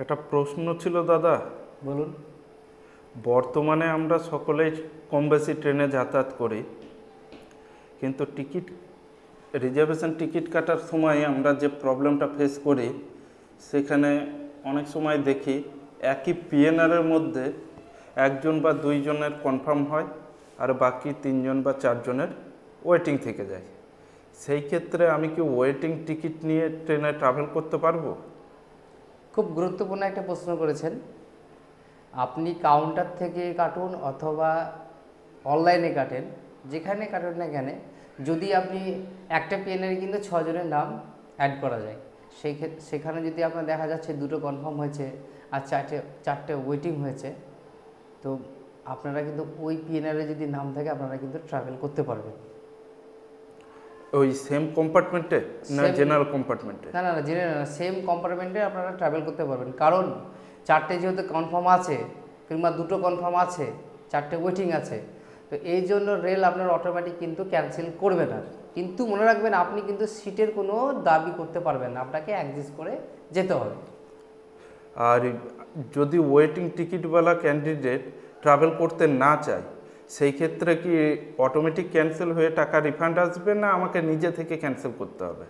একটা প্রশ্ন ছিল দাদা। বলুন। বর্তমানে আমরা সকলেই কম বেশি ট্রেনে যাতায়াত করি, কিন্তু রিজার্ভেশন টিকিট কাটার সময় আমরা যে প্রবলেমটা ফেস করি, সেখানে অনেক সময় দেখি একই পিএনআরের মধ্যে একজন বা দুইজনের কনফার্ম হয় আর বাকি তিনজন বা চারজনের ওয়েটিং থেকে যায়। সেই ক্ষেত্রে আমি কি ওয়েটিং টিকিট নিয়ে ট্রেনে ট্রাভেল করতে পারবো? খুব গুরুত্বপূর্ণ একটা প্রশ্ন করেছেন। আপনি কাউন্টার থেকে কাটুন অথবা অনলাইনে কাটেন, যেখানে কাটুন না কেন, যদি আপনি একটা পিএনআরে কিন্তু 6 জনের নাম অ্যাড করা যায়, সেখানে যদি আপনার দেখা যাচ্ছে 2টো কনফার্ম হয়েছে আর চারটে ওয়েটিং হয়েছে, তো আপনারা কিন্তু ওই পিএনআরে যদি নাম থাকে আপনারা কিন্তু ট্রাভেল করতে পারবেন। ওই সেম কম্পার্টমেন্টে না জেনারেল কম্পার্টমেন্টে? না, জেনারেল না, সেম কম্পার্টমেন্টে আপনারা ট্রাভেল করতে পারবেন। কারণ 4টে যেহেতু কনফার্ম আছে কিংবা 2টো কনফার্ম আছে, 4টে ওয়েটিং আছে, তো এই জন্য রেল আপনার অটোমেটিক কিন্তু ক্যান্সেল করবে না। কিন্তু মনে রাখবেন, আপনি কিন্তু সিটের কোনো দাবি করতে পারবেন না, আপনাকে অ্যাডজাস্ট করে যেতে হবে। আর যদি ওয়েটিং টিকিটওয়ালা ক্যান্ডিডেট ট্রাভেল করতে না চায়, সেই ক্ষেত্রে কি অটোমেটিক ক্যান্সেল হয়ে টাকা রিফান্ড আসবে, না আমাকে নিজে থেকে ক্যান্সেল করতে হবে?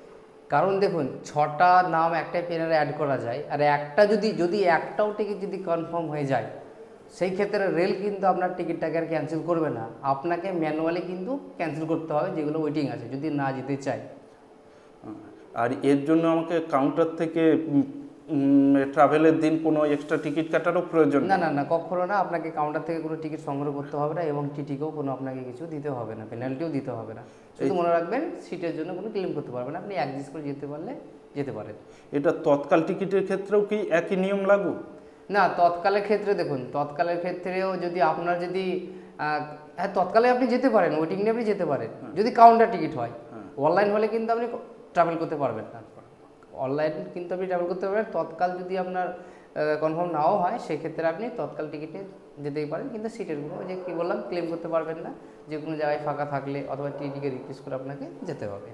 কারণ দেখুন, 6টা নাম একটা পেনারে অ্যাড করা যায়, আর একটা যদি একটাও টিকিট যদি কনফার্ম হয়ে যায়, সেই ক্ষেত্রে রেল কিন্তু আপনার টিকিটটাকে আর ক্যান্সেল করবে না, আপনাকে ম্যানুয়ালি কিন্তু ক্যান্সেল করতে হবে যেগুলো ওয়েটিং আছে, যদি না যেতে চাই। আর এর জন্য আমাকে কাউন্টার থেকে ট্রাভেলের দিন কোনো এক্সট্রা টিকিট কাটারও প্রয়োজন? না, কখনো না। আপনাকে কাউন্টার থেকে কোনো টিকিট সংগ্রহ করতে হবে না এবং টিটিকেও কোনো আপনাকে কিছু দিতে হবে না, পেনাল্টিও দিতে হবে না। শুধু মনে রাখবেন, সিটের জন্য কোনো ক্লেম করতে পারবেন না, আপনি অ্যাডজাস্ট করে যেতে পারলে যেতে পারেন। এটা তৎকাল টিকিটের ক্ষেত্রেও কি একই নিয়ম লাগু? না, তৎকালের ক্ষেত্রে দেখুন, তৎকালের ক্ষেত্রেও যদি আপনার হ্যাঁ, তৎকালে আপনি যেতে পারেন, ওয়েটিং নিয়ে আপনি যেতে পারেন, যদি কাউন্টার টিকিট হয়। অনলাইন হলে কিন্তু আপনি ট্রাভেল করতে পারবেন না। অনলাইন কিন্তু আপনি ট্রাভেল করতে পারবেন। তৎকাল যদি আপনার কনফার্ম নাও হয়, সেক্ষেত্রে আপনি তৎকাল টিকিটে যেতেই পারেন, কিন্তু সিটের কোনো যে কী বললাম, ক্লেম করতে পারবেন না। যে কোনো জায়গায় ফাঁকা থাকলে অথবা টিটিকে রিকোয়েস্ট করে আপনাকে যেতে হবে।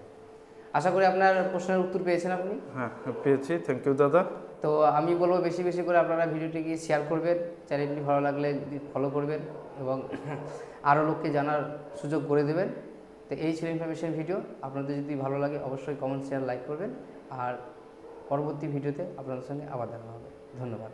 আশা করি আপনার প্রশ্নের উত্তর পেয়েছেন আপনি। হ্যাঁ, পেয়েছি। থ্যাংক ইউ দাদা। তো আমি বলবো, বেশি বেশি করে আপনারা ভিডিওটিকে শেয়ার করবেন, চ্যানেলটি ভালো লাগলে ফলো করবেন এবং আরও লোককে জানার সুযোগ করে দেবেন। তো এই ছিল ইনফরমেশন ভিডিও। আপনাদের যদি ভালো লাগে অবশ্যই কমেন্ট, শেয়ার, লাইক করবেন। আর পরবর্তী ভিডিওতে আপনাদের সঙ্গে আবার দেখা হবে। ধন্যবাদ।